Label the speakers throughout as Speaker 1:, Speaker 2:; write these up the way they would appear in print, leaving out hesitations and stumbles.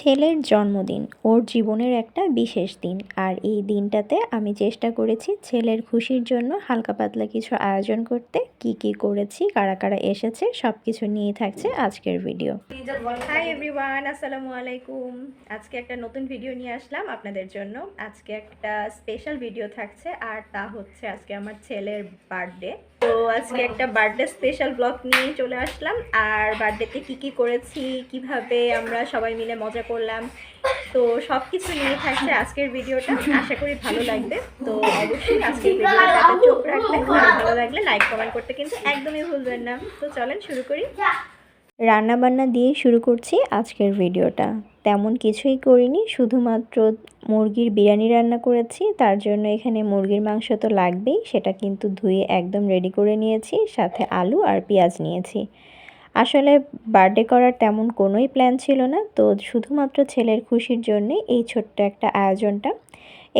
Speaker 1: ছেলের জন্মদিন ওর জীবনের একটা বিশেষ দিন। আর এই দিনটাতে আমি চেষ্টা করেছি ছেলের খুশির জন্য হালকা পাতলা কিছু আয়োজন করতে। কি কি করেছি, কারা কারা এসেছে, সব কিছু নিয়েই থাকছে আজকের ভিডিও। হাই এভরিওয়ান, আসসালামু আলাইকুম। আজকে একটা নতুন ভিডিও নিয়ে আসলাম আপনাদের জন্য। আজকে একটা স্পেশাল ভিডিও থাকছে, আর তা হচ্ছে আজকে আমার ছেলের বার্থডে। তো আজকে একটা বার্থডে স্পেশাল ব্লগ নিয়ে চলে আসলাম। আর বার্থডেতে কি কি করেছি, কিভাবে আমরা সবাই মিলে মজা করলাম, তো সব কিছু নিয়ে থাকছে আজকের ভিডিওটা। আশা করি ভালো লাগবে। তো অবশ্যই আজকের ভিডিওটাতে চোখ রাখবেন, আর ভালো লাগলে লাইক কমেন্ট করতে কিন্তু একদমই ভুলবেন না। তো চলেন শুরু করি। রান্নাবান্না দিয়ে শুরু করছি আজকের ভিডিওটা। তেমন কিছুই করিনি, শুধুমাত্র মুরগির বিরিয়ানি রান্না করেছি। তার জন্য এখানে মুরগির মাংস তো লাগবেই, সেটা কিন্তু ধুয়ে একদম রেডি করে নিয়েছি। সাথে আলু আর পেঁয়াজ নিয়েছি। আসলে বার্থডে করার তেমন কোনোই প্ল্যান ছিল না, তো শুধুমাত্র ছেলের খুশির জন্যে এই ছোট্ট একটা আয়োজনটা।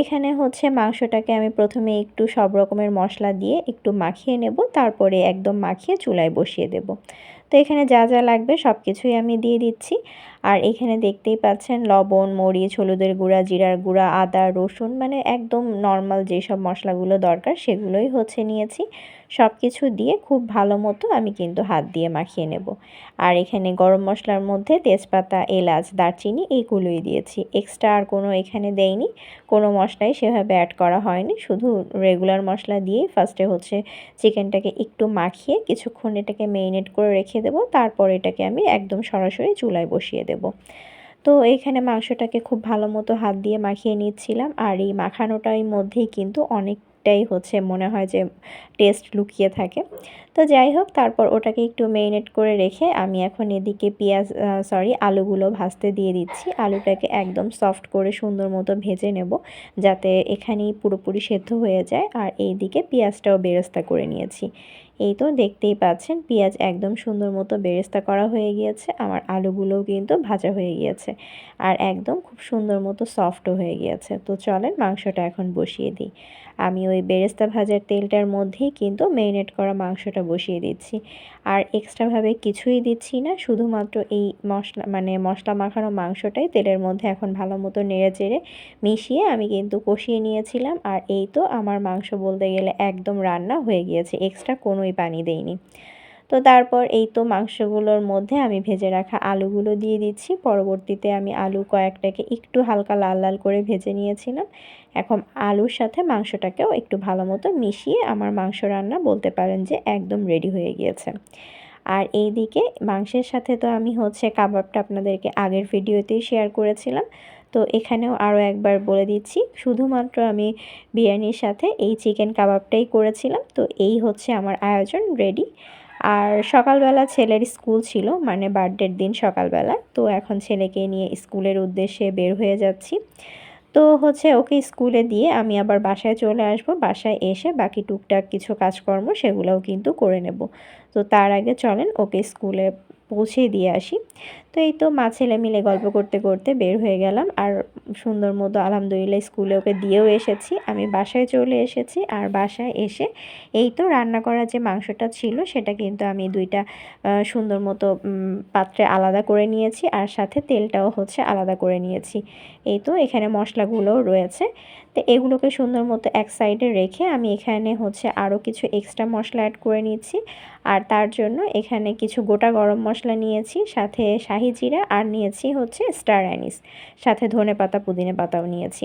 Speaker 1: এখানে হচ্ছে মাংসটাকে আমি প্রথমে একটু সব রকমের মশলা দিয়ে একটু মাখিয়ে নেব, তারপরে একদম মাখিয়ে চুলায় বসিয়ে দেব। তো এখানে যা যা লাগবে সব কিছুই আমি দিয়ে দিচ্ছি। আর এখানে দেখতেই পাচ্ছেন লবণ, মরিচ, হলুদের গুঁড়া, জিরার গুঁড়া, আদা, রসুন, মানে একদম নর্মাল যেসব মশলাগুলো দরকার সেগুলোই হচ্ছে নিয়েছি। সব কিছু দিয়ে খুব ভালো মতো আমি কিন্তু হাত দিয়ে মাখিয়ে নেব। আর এখানে গরম মশলার মধ্যে তেজপাতা, এলাচ, দারচিনি এইগুলোই দিয়েছি। এক্সট্রা আর কোনো এখানে দেইনি, কোনো মশলাই সেভাবে অ্যাড করা হয়নি। শুধু রেগুলার মশলা দিয়েই ফার্স্টে হচ্ছে চিকেনটাকে একটু মাখিয়ে কিছুক্ষণ এটাকে মেরিনেট করে রেখে দেবো। তারপর এটাকে আমি একদম সরাসরি চুলায় বসিয়ে দেব। তো এইখানে মাংসটাকে খুব ভালো মতো হাত দিয়ে মাখিয়ে নিচ্ছিলাম। আর এই মাখানোটার মধ্যেই কিন্তু অনেকটাই হচ্ছে মনে হয় যে টেস্ট লুকিয়ে থাকে। তো যাই হোক, তারপর ওটাকে একটু মেরিনেট করে রেখে আমি এখন এদিকে আলুগুলো ভাজতে দিয়ে দিচ্ছি। আলুটাকে একদম সফট করে সুন্দর মতো ভেজে নেব, যাতে এখানেই পুরোপুরি সেদ্ধ হয়ে যায়। আর এইদিকে পেঁয়াজটাও বেরেস্তা করে নিয়েছি। এই তো দেখতেই পাচ্ছেন পেঁয়াজ একদম সুন্দর মতো বেরেস্তা করা হয়ে গিয়েছে। আমার আলুগুলোও কিন্তু ভাজা হয়ে গিয়েছে, আর একদম খুব সুন্দর মতো সফটও হয়ে গিয়েছে। তো চলেন মাংসটা এখন বসিয়ে দিই। আমি ওই বেরেস্তা ভাজার তেলটার মধ্যেই কিন্তু মেরিনেট করা মাংসটা বসিয়ে দিচ্ছি। আর এক্সট্রাভাবে কিছুই দিচ্ছি না, শুধুমাত্র এই মশলা মাখানো মাংসটাই তেলের মধ্যে এখন ভালো মতো নেড়ে চেড়ে মিশিয়ে আমি কিন্তু কষিয়ে নিয়েছিলাম। আর এই তো আমার মাংস বলতে গেলে একদম রান্না হয়ে গিয়েছে, এক্সট্রা কোনোই পানি দেইনি। তো তারপর এই তো মাংসগুলোর মধ্যে আমি ভেজে রাখা আলুগুলো দিয়ে দিচ্ছি। পরবর্তীতে আমি আলু কয়েকটাকে একটু হালকা লাল লাল করে ভেজে নিয়েছিলাম। এখন আলুর সাথে মাংসটাকেও একটু ভালো মতো মিশিয়ে আমার মাংস রান্না বলতে পারেন যে একদম রেডি হয়ে গিয়েছে। আর এই দিকে মাংসের সাথে তো আমি হচ্ছে কাবাবটা আপনাদেরকে আগের ভিডিওতেই শেয়ার করেছিলাম। তো এখানেও আরও একবার বলে দিচ্ছি, শুধুমাত্র আমি বিরিয়ানির সাথে এই চিকেন কাবাবটাই করেছিলাম। তো এই হচ্ছে আমার আয়োজন রেডি। আর সকালবেলা ছেলের স্কুল ছিল, মানে বার্থডের দিন সকালবেলা। তো এখন ছেলেকে নিয়ে স্কুলের উদ্দেশ্যে বের হয়ে যাচ্ছি। তো হচ্ছে ওকে স্কুলে দিয়ে আমি আবার বাসায় চলে আসব। বাসায় এসে বাকি টুকটাক কিছু কাজকর্ম সেগুলোও কিন্তু করে নেব। তো তার আগে চলেন ওকে স্কুলে পৌঁছে দিয়ে আসি। তো এই তো মা ছেলে মিলে গল্প করতে করতে বের হয়ে গেলাম। আর সুন্দর মতো আলহামদুলিল্লাহ স্কুলে ওকে দিয়েও এসেছি। আমি বাসায় চলে এসেছি। আর বাসায় এসে এই তো রান্না করা যে মাংসটা ছিল সেটা কিন্তু আমি দুইটা সুন্দর মতো পাত্রে আলাদা করে নিয়েছি, আর সাথে তেলটাও হচ্ছে আলাদা করে নিয়েছি। এই তো এখানে মশলাগুলোও রয়েছে। তো এগুলোকে সুন্দর মতো এক সাইডে রেখে আমি এখানে হচ্ছে আরও কিছু এক্সট্রা মশলা অ্যাড করে নিচ্ছি। আর তার জন্য এখানে কিছু গোটা গরম মশলা নিয়েছি, সাথে শাহি জিরা, আর নিয়েছি হচ্ছে স্টার অ্যানিস, সাথে ধনেপাতা, পুদিনা পাতাও নিয়েছি।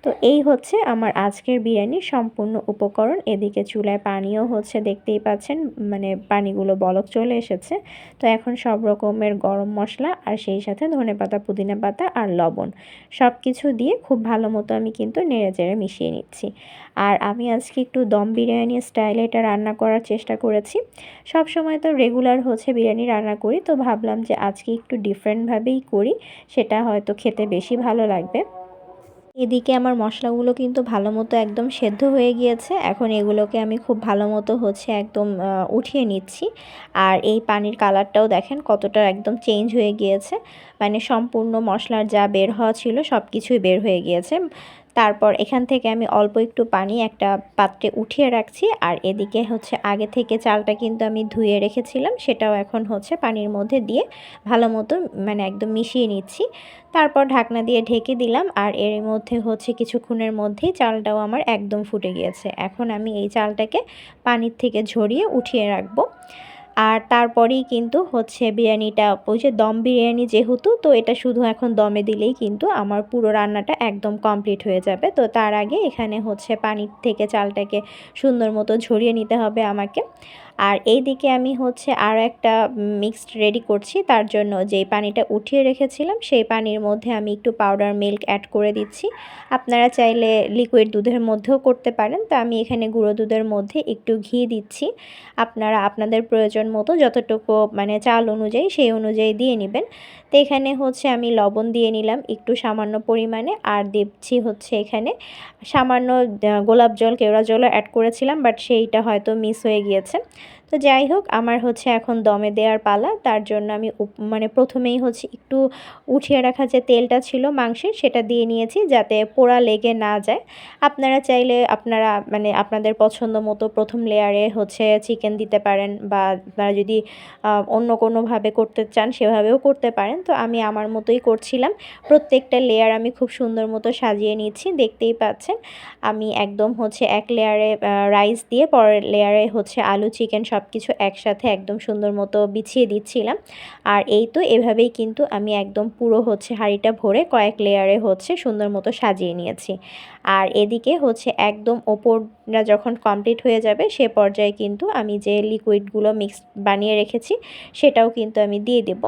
Speaker 1: তো এই হচ্ছে আমার আজকের বিরিয়ানির সম্পূর্ণ উপকরণ। এদিকে চুলায় পানিও হচ্ছে দেখতেই পাচ্ছেন, মানে পানিগুলো বলক চলে এসেছে। তো এখন সব রকমের গরম মশলা আর সেই সাথে ধনেপাতা, পুদিনা পাতা আর লবণ সব কিছু দিয়ে খুব ভালো মতো আমি কিন্তু নেড়েচেড়ে মিশিয়ে নিচ্ছি। আর আমি আজকে একটু দম বিরিয়ানি স্টাইলে এটা রান্না করার চেষ্টা করেছি। সব সময় তো রেগুলার হচ্ছে বিরিয়ানি রান্না করি, তো ভাবলাম যে আজকে একটু ডিফারেন্টভাবেই করি, সেটা হয়তো খেতে বেশি ভালো লাগবে। এদিকে আমার মশলাগুলো কিন্তু ভালো মতো একদম সেদ্ধ হয়ে গিয়েছে। এখন এগুলোকে আমি খুব ভালো মতো হচ্ছে একদম উঠিয়ে নিচ্ছি। আর এই পানির কালারটাও দেখেন কতটা একদম চেঞ্জ হয়ে গিয়েছে। মানে সম্পূর্ণ মশলার যা বের হওয়া ছিল সব কিছুই বের হয়ে গিয়েছে। তারপর এখান থেকে আমি অল্প একটু পানি একটা পাত্রে উঠিয়ে রাখছি, আর এদিকে হচ্ছে আগে থেকে চালটা কিন্তু আমি ধুয়ে রেখেছিলাম, সেটাও এখন হচ্ছে পানির মধ্যে দিয়ে ভালো মতো মানে একদম মিশিয়ে নিচ্ছি। তারপর ঢাকনা দিয়ে ঢেকে দিলাম, আর এর মধ্যে হচ্ছে কিছুক্ষণের মধ্যেই চালটাও আমার একদম ফুটে গিয়েছে। এখন আমি এই চালটাকে পানির থেকে ঝরিয়ে উঠিয়ে রাখবো। আর তারপরেই কিন্তু হচ্ছে বিরিয়ানিটা, ওই যে দম বিরিয়ানি যেহেতু, তো এটা শুধু এখন দমে দিলেই কিন্তু আমার পুরো রান্নাটা একদম কমপ্লিট হয়ে যাবে। তো তার আগে এখানে হচ্ছে পানির থেকে চালটাকে সুন্দর মতো ঝরিয়ে নিতে হবে আমাকে। আর এইদিকে আমি হচ্ছে আরও একটা মিক্সড রেডি করছি। তার জন্য যেই পানিটা উঠিয়ে রেখেছিলাম সেই পানির মধ্যে আমি একটু পাউডার মিল্ক অ্যাড করে দিচ্ছি। আপনারা চাইলে লিকুইড দুধের মধ্যেও করতে পারেন, তো আমি এখানে গুঁড়ো দুধের মধ্যে একটু ঘি দিচ্ছি। আপনারা আপনাদের প্রয়োজন মতো যতটুকু মানে চাল অনুযায়ী সেই অনুযায়ী দিয়ে নেবেন। তো এখানে হচ্ছে আমি লবণ দিয়ে নিলাম একটু সামান্য পরিমাণে, আর দিচ্ছি হচ্ছে এখানে সামান্য গোলাপ জল, কেওড়া জলও অ্যাড করেছিলাম, বাট সেইটা হয়তো মিস হয়ে গিয়েছে। তো যাই হোক, আমার হচ্ছে এখন দমে দেওয়ার পালা। তার জন্য আমি মানে প্রথমেই হচ্ছে একটু উঠিয়ে রাখা যে তেলটা ছিল মাংসের, সেটা দিয়ে নিয়েছি যাতে পোড়া লেগে না যায়। আপনারা চাইলে আপনারা মানে আপনাদের পছন্দ মতো প্রথম লেয়ারে হচ্ছে চিকেন দিতে পারেন, বা আপনারা যদি অন্য কোনোভাবে করতে চান সেভাবেও করতে পারেন। তো আমি আমার মতোই করছিলাম। প্রত্যেকটা লেয়ার আমি খুব সুন্দর মতো সাজিয়ে নিচ্ছি, দেখতেই পাচ্ছেন। আমি একদম হচ্ছে এক লেয়ারে রাইস দিয়ে পরের লেয়ারে হচ্ছে আলু, চিকেন সব কিছু একসাথে একদম সুন্দর মতো বিছিয়ে দিচ্ছিলাম। আর এই তো এভাবেই কিন্তু আমি একদম পুরো হচ্ছে হাঁড়িটা ভরে কয়েক লেয়ারে হচ্ছে সুন্দর মতো সাজিয়ে নিয়েছি। আর এদিকে হচ্ছে একদম ওপরটা যখন কমপ্লিট হয়ে যাবে সে পর্যায়ে কিন্তু আমি যে লিকুইডগুলো মিক্স বানিয়ে রেখেছি সেটাও কিন্তু আমি দিয়ে দেব।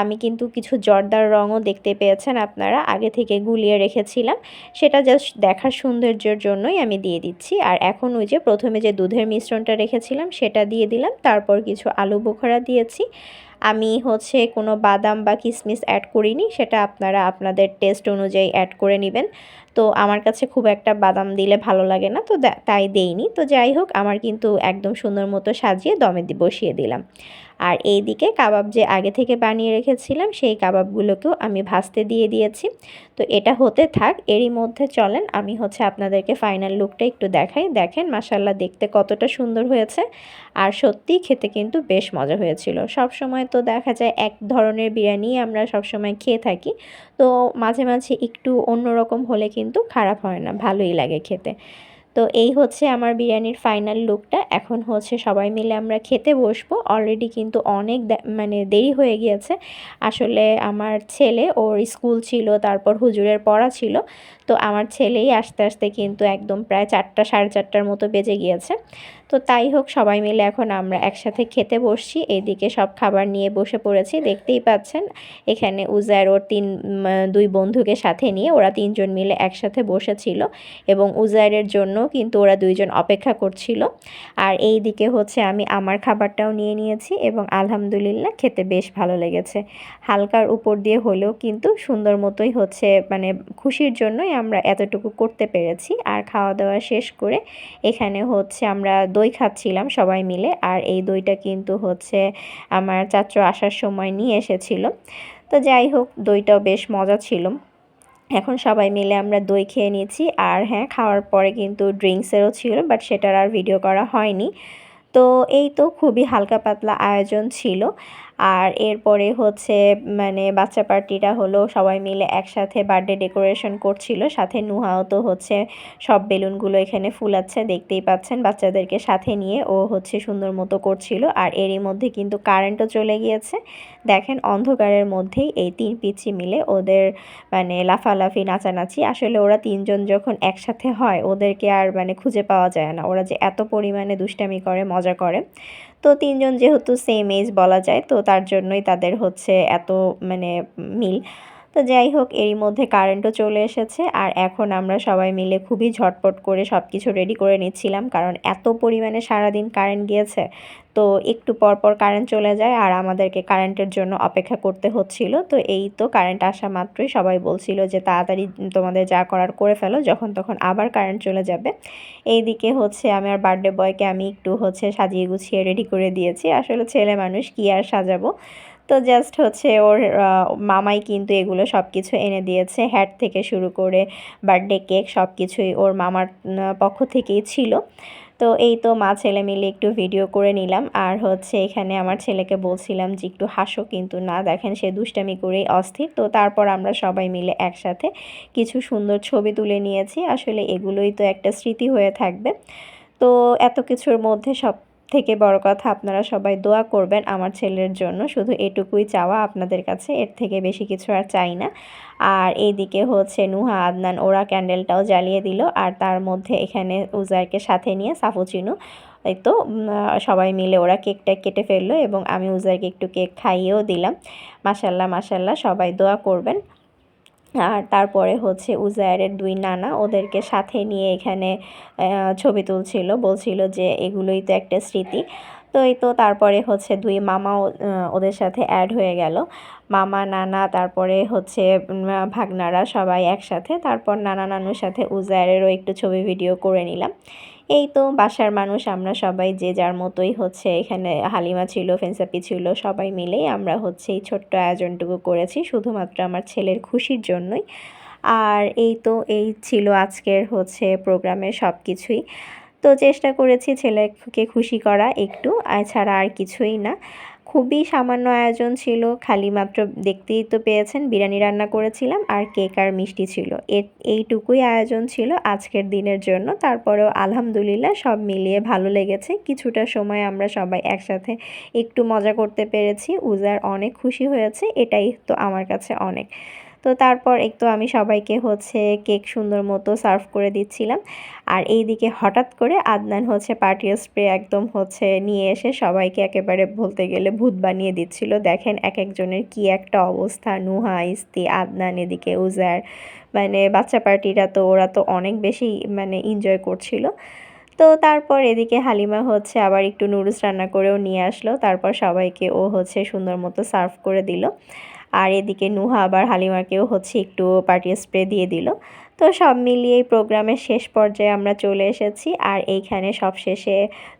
Speaker 1: আমি কিন্তু কিছু জর্দার রঙও দেখতে পেয়েছেন আপনারা, আগে থেকে গুলিয়ে রেখেছিলাম, সেটা জাস্ট দেখার সৌন্দর্যের জন্যই আমি দিয়ে দিচ্ছি। আর এখন ওই যে প্রথমে যে দুধের মিশ্রণটা রেখেছিলাম সেটা দিয়ে দিলাম, তারপর কিছু আলু বোখরা দিয়েছি। আমি হচ্ছে কোনো বাদাম বা কিশমিশ অ্যাড করিনি, সেটা আপনারা আপনাদের টেস্ট অনুযায়ী অ্যাড করে নেবেন। তো আমার কাছে খুব একটা বাদাম দিলে ভালো লাগে না, তো তাই দেইনি। তো যাই হোক, আমার কিন্তু একদম সুন্দর মতো সাজিয়ে দমে বসিয়ে দিলাম। আর এই দিকে কাবাব যে আগে থেকে বানিয়ে রেখেছিলাম সেই কাবাবগুলোকেও আমি ভাজতে দিয়ে দিয়েছি। তো এটা হতে থাক, এরই মধ্যে চলেন আমি হচ্ছে আপনাদেরকে ফাইনাল লুকটা একটু দেখাই। দেখেন মাশাআল্লাহ দেখতে কতটা সুন্দর হয়েছে, আর সত্যিই খেতে কিন্তু বেশ মজা হয়েছিল। সব সময় তো দেখা যায় এক ধরনের বিরিয়ানি আমরা সব সময় খেয়ে থাকি, তো মাঝে মাঝে একটু অন্যরকম হলে কিন্তু খারাপ হয় না, ভালোই লাগে খেতে। তো এই হচ্ছে আমার বিরিয়ানির ফাইনাল লুকটা। এখন হচ্ছে সবাই মিলে আমরা খেতে বসবো। অলরেডি কিন্তু অনেক মানে দেরি হয়ে গিয়েছে। আসলে আমার ছেলে, ওর স্কুল ছিল, তারপর হুজুরের পড়া ছিল। তো আমার ছেলেই আসতে আসতে কিন্তু একদম প্রায় 4টা, সাড়ে 4টার মতো বেজে গিয়েছে। তো তাই হোক, সবাই মিলে এখন আমরা একসাথে খেতে বসছি। এইদিকে সব খাবার নিয়ে বসে পড়েছি, দেখতেই পাচ্ছেন। এখানে উজায়ের ওর দুই বন্ধুকে সাথে নিয়ে ওরা 3জন মিলে একসাথে বসেছিল, এবং উজায়ের জন্য কিন্তু ওরা 2জন অপেক্ষা করছিল। আর এই দিকে হচ্ছে আমি আমার খাবারটাও নিয়ে নিয়েছি, এবং আলহামদুলিল্লাহ খেতে বেশ ভালো লেগেছে। হালকার উপর দিয়ে হলেও কিন্তু সুন্দর মতোই হচ্ছে, মানে খুশির জন্যই আমরা এতটুকু করতে পেরেছি। আর খাওয়া দাওয়া শেষ করে এখানে হচ্ছে আমরা দই খাচ্ছিলাম সবাই মিলে। আর এই দইটা কিন্তু হচ্ছে আমার চাচু আসার সময় নিয়ে এসেছিল। তো যাই হোক, দইটাও বেশ মজা ছিল। এখন সবাই মিলে আমরা দই খেয়ে নিয়েছি। আর হ্যাঁ, খাওয়ার পরে কিন্তু ড্রিঙ্কসেরও ছিল, বাট সেটার আর ভিডিও করা হয়নি। তো এই তো খুবই হালকা পাতলা আয়োজন ছিল। আর এরপরে হচ্ছে মানে বাচ্চা পার্টিটা হলো, সবাই মিলে একসাথে বার্থডে ডেকোরেশন করছিল, সাথে নুহাও তো হচ্ছে সব বেলুনগুলো এখানে ফুলাচ্ছে, দেখতেই পাচ্ছেন। বাচ্চাদেরকে সাথে নিয়ে ও হচ্ছে সুন্দর মতো করছিল। আর এরই মধ্যে কিন্তু কারেন্টও চলে গিয়েছে। দেখেন অন্ধকারের মধ্যেই এই 3 পিচ্চি মিলে ওদের মানে লাফালাফি, নাচানাচি। আসলে ওরা 3জন যখন একসাথে হয় ওদেরকে আর মানে খুঁজে পাওয়া যায় না, ওরা যে এত পরিমাণে দুষ্টামি করে, মজা করে। তো 3জন যেহেতু সেম এজ বলা যায়, তো তার জন্যই তাদের হচ্ছে এত মানে মিল। তো যাই হোক, এরই মধ্যে কারেন্টও চলে এসেছে। আর এখন আমরা সবাই মিলে খুবই ঝটপট করে সব কিছু রেডি করে নিচ্ছিলাম, কারণ এত পরিমাণে সারাদিন কারেন্ট গিয়েছে। তো একটু পর পর কারেন্ট চলে যায়, আর আমাদেরকে কারেন্টের জন্য অপেক্ষা করতে হচ্ছিল। তো এই তো কারেন্ট আসা মাত্রই সবাই বলছিল যে তাড়াতাড়ি তোমাদের যা করার করে ফেলো, যখন তখন আবার কারেন্ট চলে যাবে। এইদিকে হচ্ছে আমার বার্থডে বয়কে আমি একটু হচ্ছে সাজিয়ে গুছিয়ে রেডি করে দিয়েছি। আসলে ছেলে মানুষ, কি আর সাজাবো। তো জাস্ট হচ্ছে ওর মামাই কিন্তু এগুলো সব কিছু এনে দিয়েছে, হ্যাট থেকে শুরু করে বার্থডে কেক সব কিছুই ওর মামার পক্ষ থেকেই ছিল। তো এই তো মা ছেলে মিলে একটু ভিডিও করে নিলাম, আর হচ্ছে এখানে আমার ছেলেকে বলছিলাম যে একটু হাসো, কিন্তু না, দেখেন সে দুষ্টামি করেই অস্থির। তো তারপর আমরা সবাই মিলে একসাথে কিছু সুন্দর ছবি তুলে নিয়েছি। আসলে এগুলোই তো একটা স্মৃতি হয়ে থাকবে। তো এত কিছুর মধ্যে সব থেকে বড় কথা, আপনারা সবাই দোয়া করবেন আমার ছেলের জন্য, শুধু এটুকুই চাওয়া আপনাদের কাছে, এর থেকে বেশি কিছু আর চাই না। আর এইদিকে হচ্ছে নুহা আদনান ওরা ক্যান্ডেলটাও জ্বালিয়ে দিল, আর তার মধ্যে এখানে উজারকে সাথে নিয়ে সাফুচিনু, এই তো সবাই মিলে ওরা কেকটা কেটে ফেললো এবং আমি উজারকে একটু কেক খাইয়েও দিলাম। মাশাল্লাহ মাশাল্লাহ, সবাই দোয়া করবেন। আর তারপরে হচ্ছে উজায়েরের দুই নানা ওদেরকে সাথে নিয়ে এখানে ছবি তুলছিল, বলছিল যে এগুলোই তো একটা স্মৃতি। তো এই তো তারপরে হচ্ছে দুই মামাও ওদের সাথে অ্যাড হয়ে গেল, মামা নানা, তারপরে হচ্ছে ভাগনারা সবাই একসাথে। তারপর নানা নানুর সাথে উজায়েরেরও একটু ছবি ভিডিও করে নিলাম। এই তো বাসার মানুষ আমরা সবাই যে যার মতোই হচ্ছে, এখানে হালিমা ছিল, ফেন্সাপি ছিল, সবাই মিলেই আমরা হচ্ছে এই ছোট্ট আয়োজনটুকু করেছি শুধুমাত্র আমার ছেলের খুশির জন্যই। আর এই ছিল আজকের হচ্ছে প্রোগ্রামের সব কিছুই। তো চেষ্টা করেছি ছেলেকে খুশি করা একটু, এছাড়া আর কিছুই না। খুবই সামান্য আয়োজন ছিল, খালি মাত্র দেখতেই তো পেয়েছেন বিরিয়ানি রান্না করেছিলাম আর কেক আর মিষ্টি ছিল, এইটুকুই আয়োজন ছিল আজকের দিনের জন্য। তারপরেও আলহামদুলিল্লাহ সব মিলিয়ে ভালো লেগেছে, কিছুটা সময় আমরা সবাই একসাথে একটু মজা করতে পেরেছি, উজার অনেক খুশি হয়েছে, এটাই তো আমার কাছে অনেক। তো তারপর একটু আমি সবাইকে হচ্ছে কেক সুন্দর মতো সার্ভ করে দিচ্ছিলাম। আর এইদিকে হঠাৎ করে আদনান হচ্ছে পার্টি স্প্রে একদম হচ্ছে নিয়ে এসে সবাইকে একেবারে বলতে গেলে ভূত বানিয়ে দিচ্ছিল। দেখেন এক একজনের কি একটা অবস্থা, নুহা, ইস্তি, আদনান, এদিকে উজার, মানে বাচ্চা পার্টিরা তো ওরা তো অনেক বেশি মানে এনজয় করছিল। তো তারপর এদিকে হালিমা হচ্ছে আবার একটু নুডলস রান্না করেও নিয়ে আসলো, তারপর সবাইকে ও হচ্ছে সুন্দর মতো সার্ভ করে দিল। আর এদিকে নুহা আবার হালিমাকেও হচ্ছে একটু পার্টি স্প্রে দিয়ে দিল। তো সব মিলিয়ে এই প্রোগ্রামের শেষ পর্যায়ে আমরা চলে এসেছি, আর এইখানে সব শেষে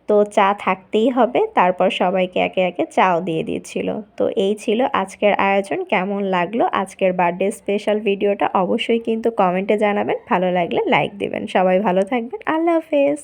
Speaker 1: তো চা থাকতেই হবে, তারপর সবাইকে একে একে চাও দিয়ে দিচ্ছিল। তো এই ছিল আজকের আয়োজন। কেমন লাগলো আজকের বার্থডে স্পেশাল ভিডিওটা অবশ্যই কিন্তু কমেন্টে জানাবেন, ভালো লাগলে লাইক দিবেন। সবাই ভালো থাকবেন, আল্লাহ হাফেজ।